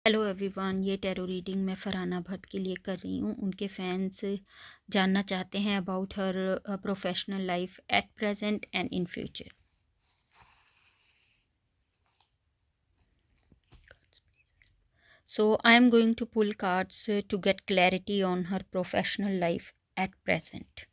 Hello everyone, ये tarot reading मैं फरहाना भट्ट के लिए कर रही हूँ। उनके फैंस जानना चाहते हैं about her professional life at present and in future. So I am going to pull cards to get clarity on her professional life at present.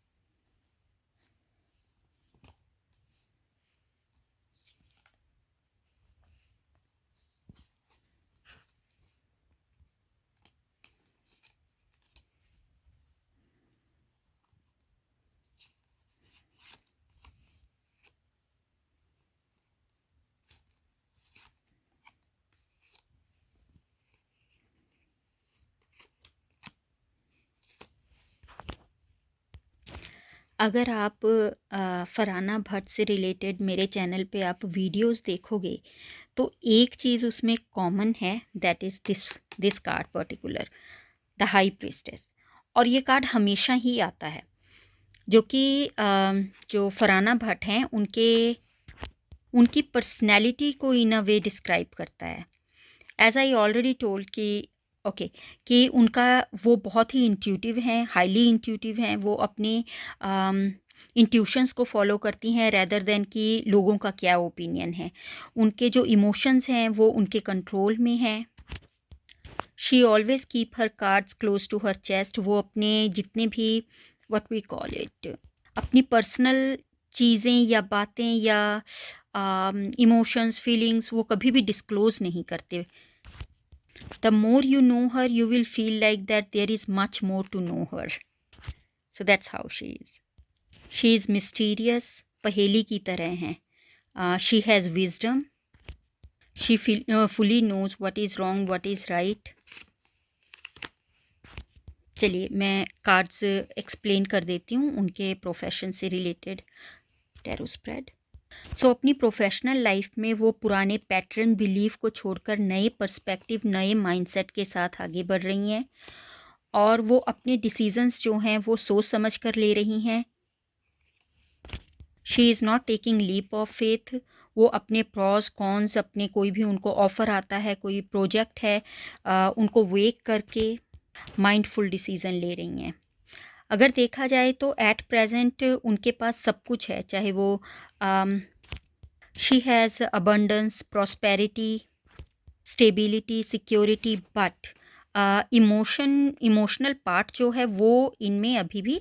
अगर आप फरहाना भट्ट से रिलेटेड मेरे चैनल पे आप वीडियोस देखोगे तो एक चीज़ उसमें कॉमन है, that is this card particular, the high priestess. और ये कार्ड हमेशा ही आता है, जो कि जो फरहाना भट्ट हैं उनकी पर्सनैलिटी को इन अ वे डिस्क्राइब करता है। एज आई ऑलरेडी टोल्ड कि उनका वो बहुत ही इंट्यूटिव हैं, हाईली इंट्यूटिव हैं। वो अपने इंट्यूशंस को फॉलो करती हैं रेदर देन कि लोगों का क्या ओपिनियन है। उनके जो इमोशंस हैं वो उनके कंट्रोल में हैं। She always keep her cards close to her chest. वो अपने जितने भी व्हाट वी कॉल इट, अपनी पर्सनल चीज़ें या बातें या इमोशंस फीलिंग्स वो कभी भी डिस्क्लोज नहीं करते। The more you know her, you will feel like that there is much more to know her. So that's how she is. She is mysterious, पहेली की तरह हैं. She has wisdom. She fully knows what is wrong, what is right. चलिए मैं cards explain कर देती हूँ उनके प्रोफेशन से रिलेटेड टैरो स्प्रेड। सो अपनी प्रोफेशनल लाइफ में वो पुराने पैटर्न बिलीफ को छोड़कर नए पर्सपेक्टिव, नए माइंडसेट के साथ आगे बढ़ रही हैं और वो अपने डिसीजंस जो हैं वो सोच समझ कर ले रही हैं। She is not taking leap of faith. वो अपने प्रॉस कॉन्स, अपने कोई भी उनको ऑफ़र आता है, कोई प्रोजेक्ट है, उनको वेक करके माइंडफुल डिसीज़न ले रही हैं। अगर देखा जाए तो एट प्रेजेंट उनके पास सब कुछ है, चाहे वो she has abundance, prosperity, stability, security, but emotional part जो है वो इनमें अभी भी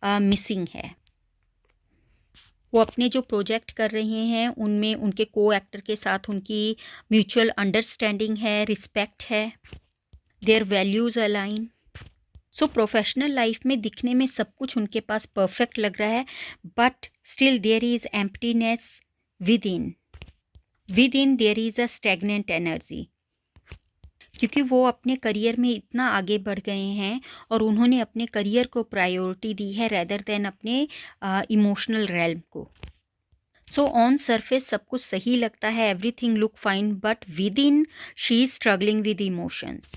मिसिंग है। वो अपने जो प्रोजेक्ट कर रहे हैं उनमें उनके को एक्टर के साथ उनकी म्यूचुअल अंडरस्टैंडिंग है, रिस्पेक्ट है, their values align. So professional life में दिखने में सब कुछ उनके पास परफेक्ट लग रहा है, but still there is emptiness within there is a stagnant energy. क्योंकि वो अपने करियर में इतना आगे बढ़ गए हैं और उन्होंने अपने करियर को प्रायोरिटी दी है रेदर देन अपने इमोशनल रेल्म को। सो ऑन सरफेस सब कुछ सही लगता है, everything look fine, but with in she is struggling with emotions.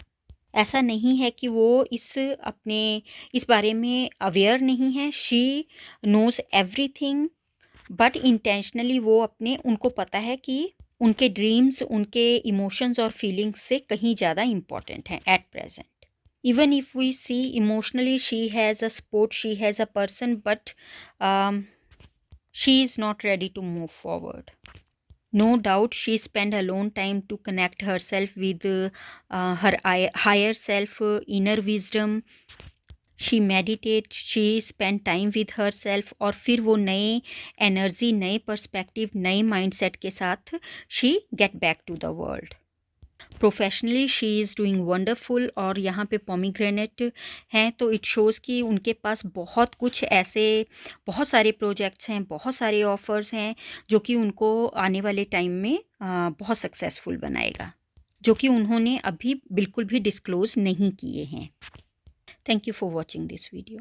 ऐसा नहीं है कि वो इस बारे में अवेयर नहीं है। She knows everything, but intentionally वो उनको पता है कि उनके ड्रीम्स, उनके इमोशंस और फीलिंग्स से कहीं ज़्यादा इम्पॉर्टेंट हैं at present. Even if we see emotionally she has a support, she has a person, but she is not ready to move forward. No doubt she spent alone time to connect herself with her higher self, inner wisdom. She meditate, she spent time with herself और फिर वो नए energy, नए perspective, नए mindset के साथ she get back to the world. Professionally she is doing wonderful. और यहाँ पे पोमीग्रेनेट हैं तो इट शोज़ कि उनके पास बहुत कुछ ऐसे बहुत सारे प्रोजेक्ट्स हैं, बहुत सारे ऑफ़र्स हैं जो कि उनको आने वाले टाइम में बहुत सक्सेसफुल बनाएगा, जो कि उन्होंने अभी बिल्कुल भी डिस्क्लोज़ नहीं किए हैं। Thank you for watching this video.